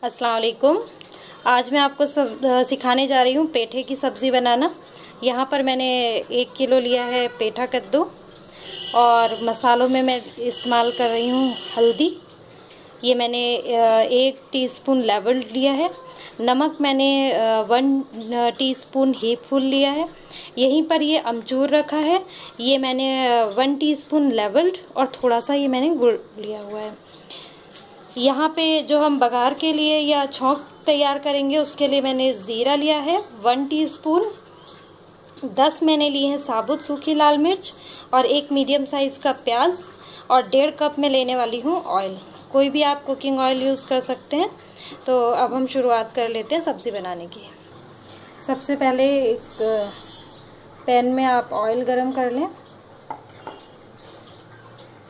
अस्सलाम वालेकुम। आज मैं आपको सिखाने जा रही हूँ पेठे की सब्ज़ी बनाना। यहाँ पर मैंने 1 किलो लिया है पेठा कद्दू और मसालों में मैं इस्तेमाल कर रही हूँ हल्दी। ये मैंने 1 टीस्पून लेवल लिया है। नमक मैंने 1 टीस्पून हीपफुल लिया है। यहीं पर ये अमचूर रखा है, ये मैंने 1 टीस्पून लेवल्ड और थोड़ा सा ये मैंने गुड़ लिया हुआ है। यहाँ पे जो हम बघार के लिए या छौंक तैयार करेंगे उसके लिए मैंने ज़ीरा लिया है 1 टीस्पून, 10 मैंने लिए हैं साबुत सूखी लाल मिर्च और 1 मीडियम साइज़ का प्याज और 1.5 कप में लेने वाली हूँ ऑयल। कोई भी आप कुकिंग ऑयल यूज़ कर सकते हैं। तो अब हम शुरुआत कर लेते हैं सब्ज़ी बनाने की। सबसे पहले एक पैन में आप ऑयल गरम कर लें।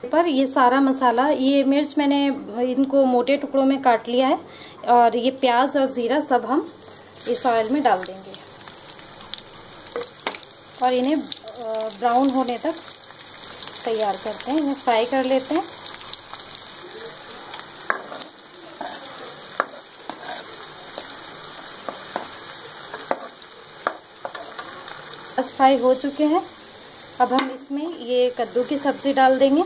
पर ये सारा मसाला, ये मिर्च मैंने इनको मोटे टुकड़ों में काट लिया है और ये प्याज और ज़ीरा सब हम इस ऑयल में डाल देंगे और इन्हें ब्राउन होने तक तैयार करते हैं, इन्हें फ्राई कर लेते हैं। बस फ्राई हो चुके हैं। अब हम इसमें ये कद्दू की सब्ज़ी डाल देंगे।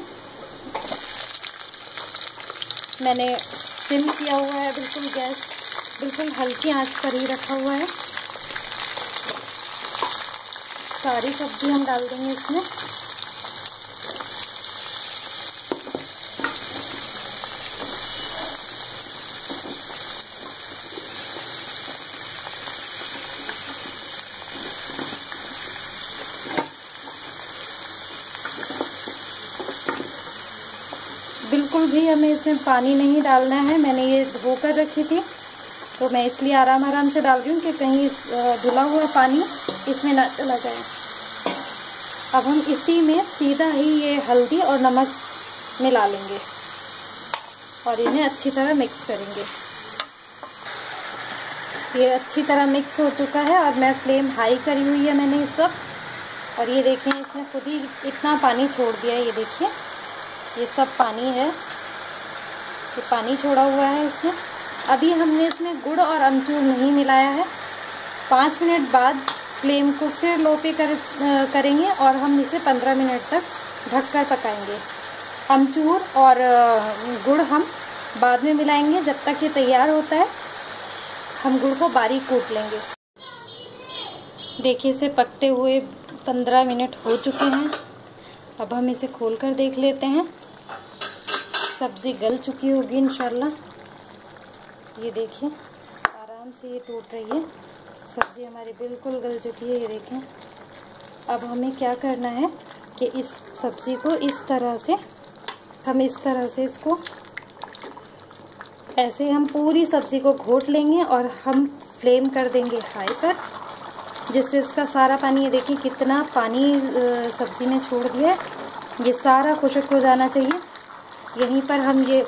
मैंने सिम किया हुआ है, बिल्कुल गैस बिल्कुल हल्की आंच पर ही रखा हुआ है। सारी सब्ज़ी हम डाल देंगे इसमें। बिल्कुल भी हमें इसमें पानी नहीं डालना है। मैंने ये धोकर रखी थी तो मैं इसलिए आराम आराम से डाल रही हूँ कि कहीं धुला हुआ पानी इसमें ना चला जाए। अब हम इसी में सीधा ही ये हल्दी और नमक मिला लेंगे और इन्हें अच्छी तरह मिक्स करेंगे। ये अच्छी तरह मिक्स हो चुका है और मैं फ्लेम हाई करी हुई है मैंने इस वक्त। और ये देखिए इसने खुद ही इतना पानी छोड़ दिया है। ये देखिए ये सब पानी है, ये पानी छोड़ा हुआ है इसमें। अभी हमने इसमें गुड़ और अमचूर नहीं मिलाया है। 5 मिनट बाद फ्लेम को फिर लो पे करेंगे और हम इसे 15 मिनट तक ढककर पकाएंगे। अमचूर और गुड़ हम बाद में मिलाएंगे। जब तक ये तैयार होता है हम गुड़ को बारीक कूट लेंगे। देखिए इसे पकते हुए 15 मिनट हो चुके हैं। अब हम इसे खोल कर देख लेते हैं। सब्ज़ी गल चुकी होगी इंशाल्लाह। ये देखिए आराम से ये टूट रही है। सब्ज़ी हमारी बिल्कुल गल चुकी है। ये देखें। अब हमें क्या करना है कि इस सब्ज़ी को इस तरह से इसको ऐसे हम पूरी सब्ज़ी को घोट लेंगे और हम फ्लेम कर देंगे हाई पर, जिससे इसका सारा पानी, ये देखिए कितना पानी सब्ज़ी ने छोड़ दिया है, ये सारा खुश्क हो जाना चाहिए। यहीं पर हम ये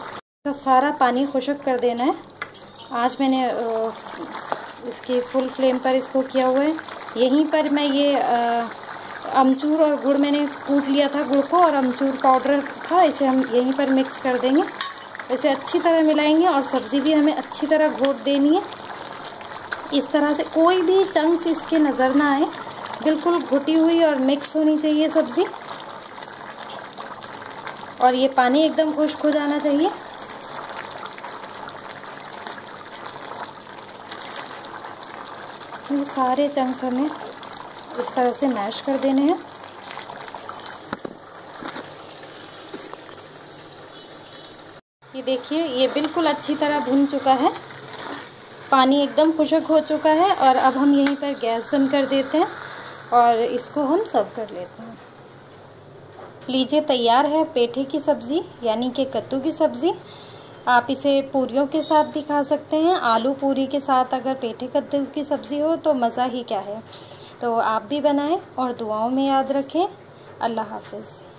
सारा पानी खुश्क कर देना है। आज मैंने इसकी फुल फ्लेम पर इसको किया हुआ है। यहीं पर मैं ये अमचूर और गुड़ मैंने कूट लिया था, गुड़ को, और अमचूर पाउडर था, इसे हम यहीं पर मिक्स कर देंगे। इसे अच्छी तरह मिलाएंगे और सब्ज़ी भी हमें अच्छी तरह घोट देनी है। इस तरह से कोई भी चंक्स इसके नज़र ना आए, बिल्कुल घुटी हुई और मिक्स होनी चाहिए सब्ज़ी। और ये पानी एकदम खुश्क हो जाना चाहिए। ये सारे चंक्स हमें इस तरह से मैश कर देने हैं। ये देखिए ये बिल्कुल अच्छी तरह भुन चुका है, पानी एकदम खुश्क हो चुका है। और अब हम यहीं पर गैस बंद कर देते हैं और इसको हम सर्व कर लेते हैं। लीजिए तैयार है पेठे की सब्ज़ी, यानी कि कद्दू की सब्ज़ी। आप इसे पूरियों के साथ भी खा सकते हैं। आलू पूरी के साथ अगर पेठे कद्दू की सब्ज़ी हो तो मज़ा ही क्या है। तो आप भी बनाएं और दुआओं में याद रखें। अल्लाह हाफ़िज़।